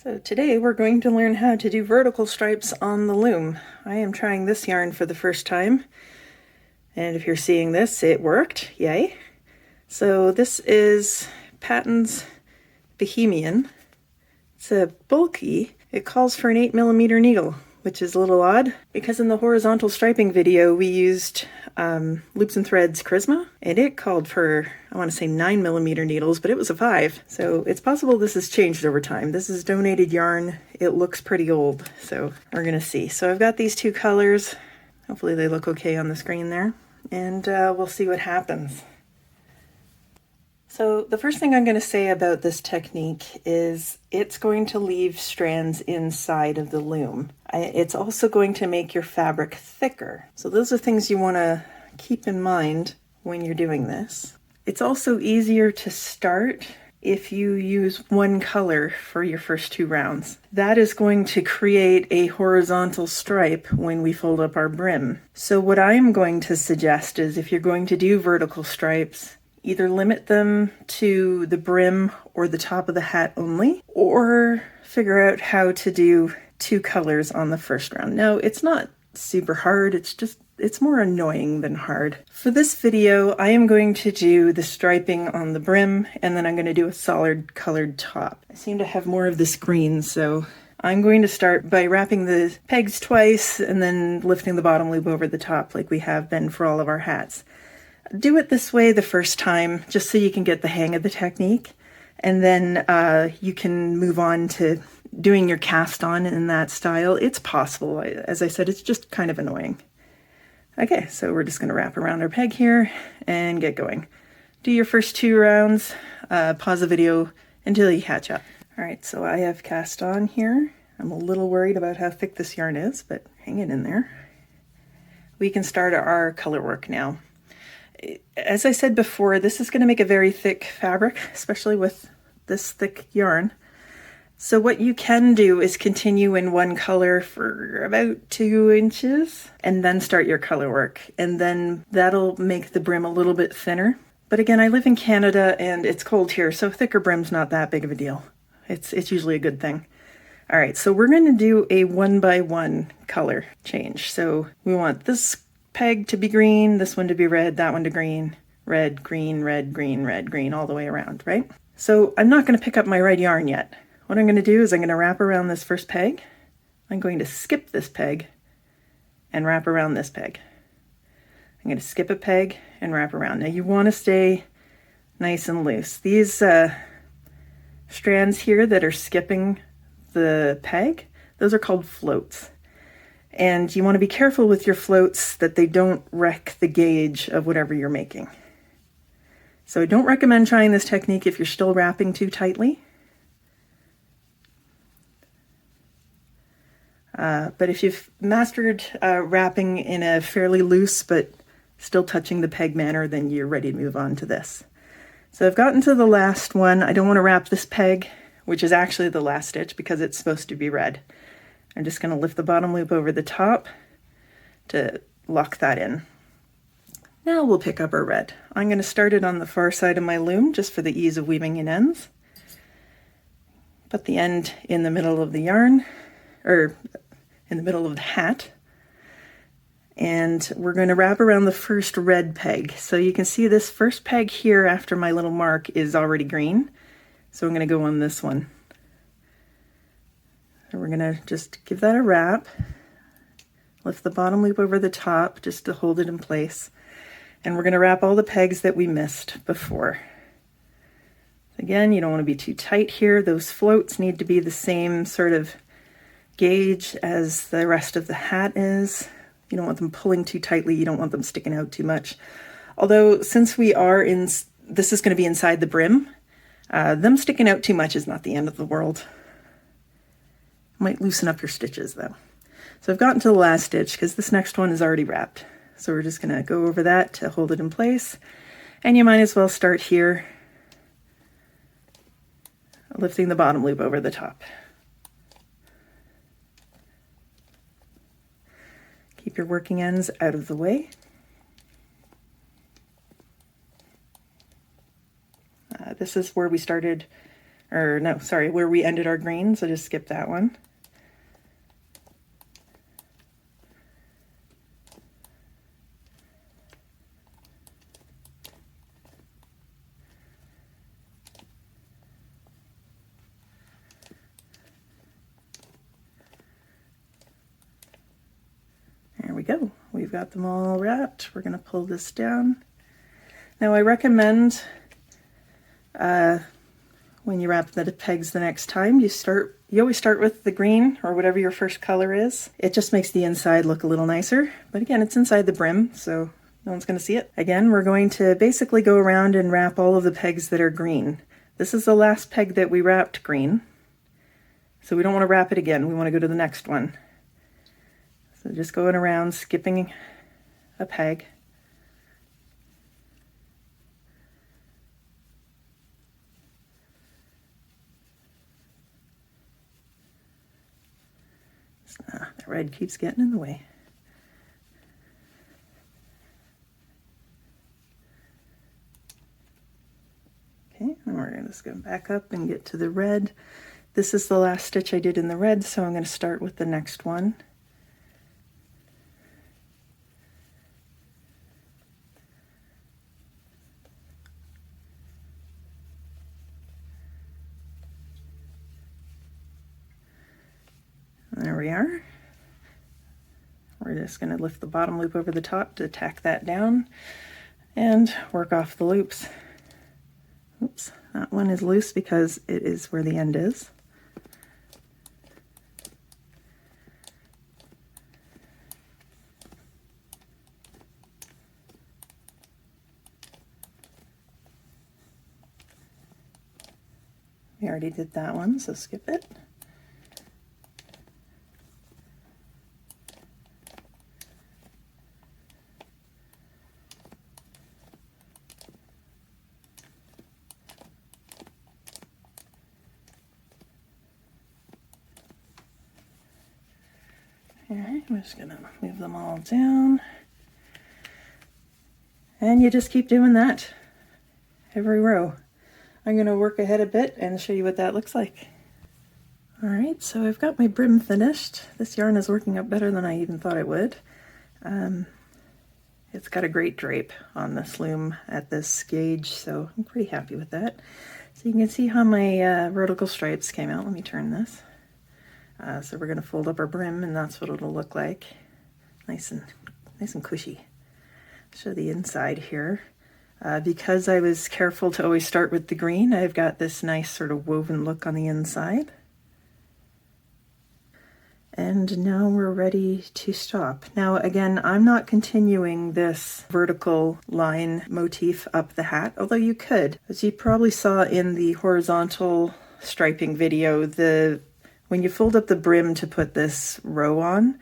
So today we're going to learn how to do vertical stripes on the loom. I am trying this yarn for the first time, and if you're seeing this, it worked, yay. So this is Patons Bohemian. It's a bulky, it calls for an 8mm needle, which is a little odd because in the horizontal striping video we used Loops and Threads Charisma, and it called for, I want to say 9mm needles, but it was a 5. So it's possible this has changed over time. This is donated yarn. It looks pretty old, so we're gonna see. So I've got these two colors. Hopefully they look okay on the screen there, and we'll see what happens. So the first thing I'm going to say about this technique is it's going to leave strands inside of the loom. It's also going to make your fabric thicker. So those are things you want to keep in mind when you're doing this. It's also easier to start if you use one color for your first 2 rounds. That is going to create a horizontal stripe when we fold up our brim. So what I'm going to suggest is if you're going to do vertical stripes, either limit them to the brim or the top of the hat only, or figure out how to do 2 colors on the first round. Now, it's not super hard, it's more annoying than hard. For this video, I am going to do the striping on the brim, and then I'm going to do a solid colored top. I seem to have more of this green, so I'm going to start by wrapping the pegs twice and then lifting the bottom loop over the top like we have been for all of our hats. Do it this way the first time, just so you can get the hang of the technique, and then you can move on to doing your cast on in that style. It's possible. As I said, it's just kind of annoying. Okay, so we're just going to wrap around our peg here and get going. Do your first 2 rounds, pause the video until you catch up. All right, so I have cast on here. I'm a little worried about how thick this yarn is, but hang it in there. We can start our color work now. As I said before, this is going to make a very thick fabric, especially with this thick yarn. So what you can do is continue in one color for about 2 inches and then start your color work. And then that'll make the brim a little bit thinner. But again, I live in Canada and it's cold here, so thicker brim's not that big of a deal. It's usually a good thing. All right, so we're going to do a 1x1 color change. So we want this peg to be green, this one to be red, that one to green, red, green, red, green, red, green, all the way around, right? So I'm not going to pick up my red yarn yet. What I'm going to do is I'm going to wrap around this first peg. I'm going to skip this peg and wrap around this peg. I'm going to skip a peg and wrap around. Now you want to stay nice and loose. These strands here that are skipping the peg, those are called floats. And you want to be careful with your floats that they don't wreck the gauge of whatever you're making. So I don't recommend trying this technique if you're still wrapping too tightly. But if you've mastered wrapping in a fairly loose but still touching the peg manner, then you're ready to move on to this. So I've gotten to the last one. I don't want to wrap this peg, which is actually the last stitch because it's supposed to be red. I'm just going to lift the bottom loop over the top to lock that in. Now we'll pick up our red. I'm going to start it on the far side of my loom just for the ease of weaving in ends. Put the end in the middle of the yarn, or in the middle of the hat. And we're going to wrap around the first red peg. So you can see this first peg here after my little mark is already green. So I'm going to go on this one. So we're going to just give that a wrap, lift the bottom loop over the top just to hold it in place, and we're going to wrap all the pegs that we missed before. Again, you don't want to be too tight here. Those floats need to be the same sort of gauge as the rest of the hat is. You don't want them pulling too tightly, you don't want them sticking out too much. Although since we are in, this is going to be inside the brim, them sticking out too much is not the end of the world. Might loosen up your stitches though. So I've gotten to the last stitch because this next one is already wrapped. So we're just going to go over that to hold it in place. And you might as well start here, lifting the bottom loop over the top. Keep your working ends out of the way. This is where we started or no, sorry, where we ended our green, so just skip that one. There we go. We've got them all wrapped. We're going to pull this down. Now I recommend when you wrap the pegs the next time, you always start with the green or whatever your first color is. It just makes the inside look a little nicer. But again, it's inside the brim, so no one's going to see it. Again, we're going to basically go around and wrap all of the pegs that are green. This is the last peg that we wrapped green. So we don't want to wrap it again. We want to go to the next one. So just going around, skipping a peg. The red keeps getting in the way. Okay, and we're just going to back up and get to the red. This is the last stitch I did in the red, so I'm going to start with the next one. There we are. We're just going to lift the bottom loop over the top to tack that down and work off the loops. Oops, that one is loose because it is where the end is. We already did that one, so skip it. Alright, I'm just going to move them all down. And you just keep doing that every row. I'm going to work ahead a bit and show you what that looks like. Alright, so I've got my brim finished. This yarn is working out better than I even thought it would. It's got a great drape on this loom at this gauge, so I'm pretty happy with that. So you can see how my vertical stripes came out. Let me turn this. So we're going to fold up our brim, and that's what it'll look like. Nice and cushy. Show the inside here. Because I was careful to always start with the green, I've got this nice sort of woven look on the inside. And now we're ready to stop. Now again, I'm not continuing this vertical line motif up the hat, although you could. As you probably saw in the horizontal striping video, when you fold up the brim to put this row on,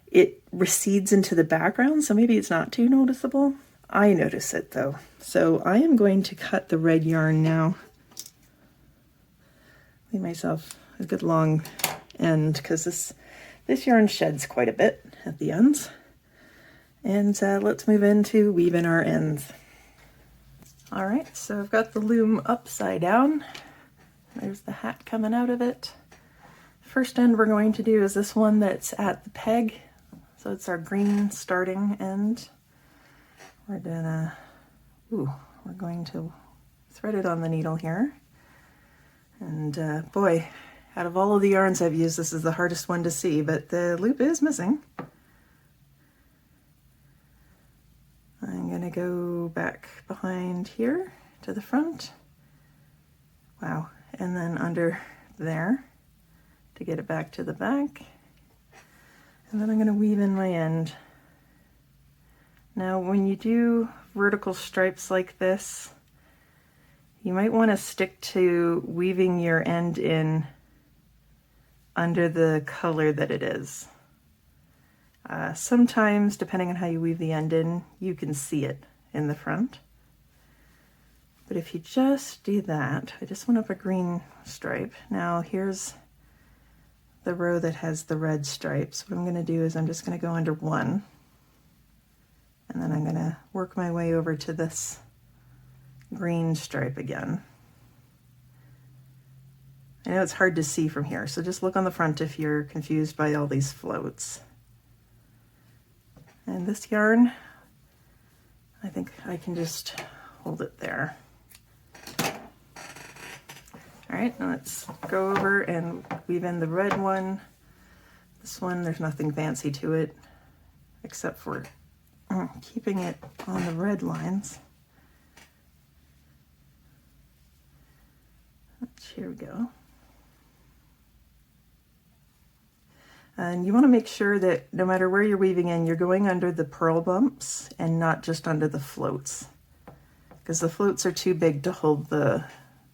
it recedes into the background, so maybe it's not too noticeable. I notice it though. So I am going to cut the red yarn now. Leave myself a good long end because this yarn sheds quite a bit at the ends. And let's move into weaving our ends. All right, so I've got the loom upside down. There's the hat coming out of it. First end we're going to do is this one that's at the peg. So it's our green starting end. We're going to thread it on the needle here. And boy, out of all of the yarns I've used, this is the hardest one to see, but the loop is missing. I'm going to go back behind here to the front. Wow, and then under there to get it back to the back. And then I'm going to weave in my end. Now when you do vertical stripes like this, you might want to stick to weaving your end in under the color that it is. Sometimes, depending on how you weave the end in, you can see it in the front. But if you just do that, I just went up a green stripe. Now here's the row that has the red stripes. What I'm going to do is I'm just going to go under one, and then I'm going to work my way over to this green stripe again. I know it's hard to see from here, so just look on the front if you're confused by all these floats. And this yarn, I think I can just hold it there. All right, now let's go over and weave in the red one. This one, there's nothing fancy to it, except for keeping it on the red lines. Here we go. And you want to make sure that no matter where you're weaving in, you're going under the purl bumps and not just under the floats, because the floats are too big to hold the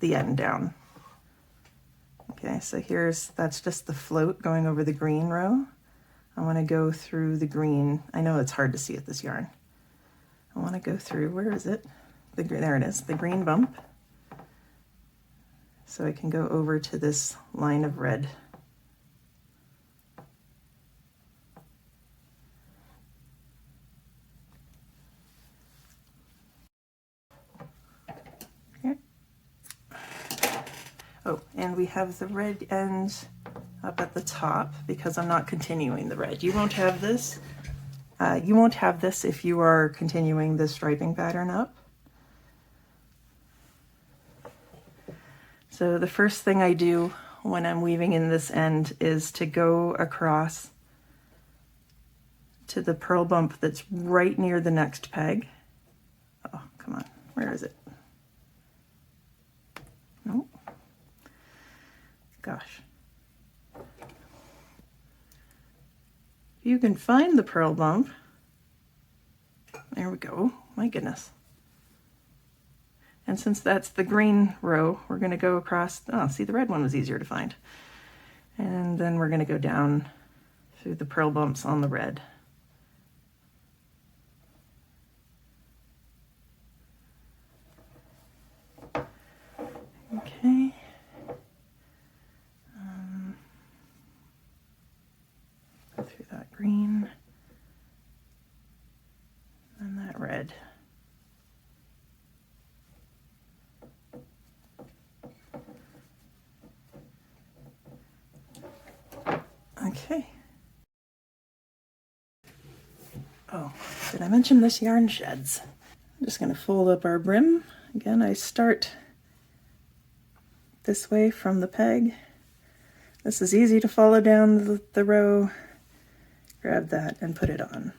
end down. Okay, so that's just the float going over the green row. I want to go through the green. I know it's hard to see with this yarn. I want to go through, where is it? There it is, the green bump. So I can go over to this line of red. Oh, and we have the red end up at the top because I'm not continuing the red. You won't have this. You won't have this if you are continuing the striping pattern up. So the first thing I do when I'm weaving in this end is to go across to the purl bump that's right near the next peg. Oh, come on, where is it? Nope. Gosh. You can find the purl bump. There we go. My goodness. And since that's the green row, we're going to go across. Oh, see, the red one was easier to find. And then we're going to go down through the purl bumps on the red. Okay. Go through that green and that red. Okay. Oh, did I mention this yarn sheds? I'm just going to fold up our brim. Again, I start this way from the peg. This is easy to follow down the row. Grab that and put it on.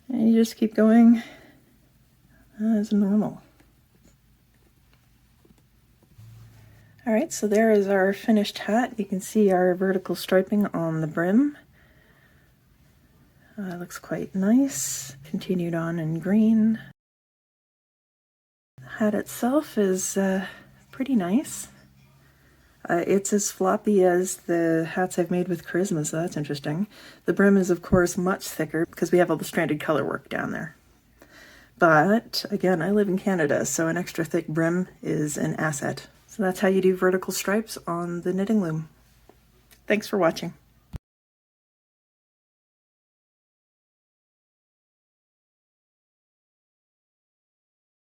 And you just keep going as normal. All right, so there is our finished hat. You can see our vertical striping on the brim. Looks quite nice. Continued on in green. The hat itself is pretty nice. It's as floppy as the hats I've made with Charisma, so that's interesting. The brim is, of course, much thicker because we have all the stranded color work down there. But, again, I live in Canada, so an extra thick brim is an asset. So that's how you do vertical stripes on the knitting loom. Thanks for watching.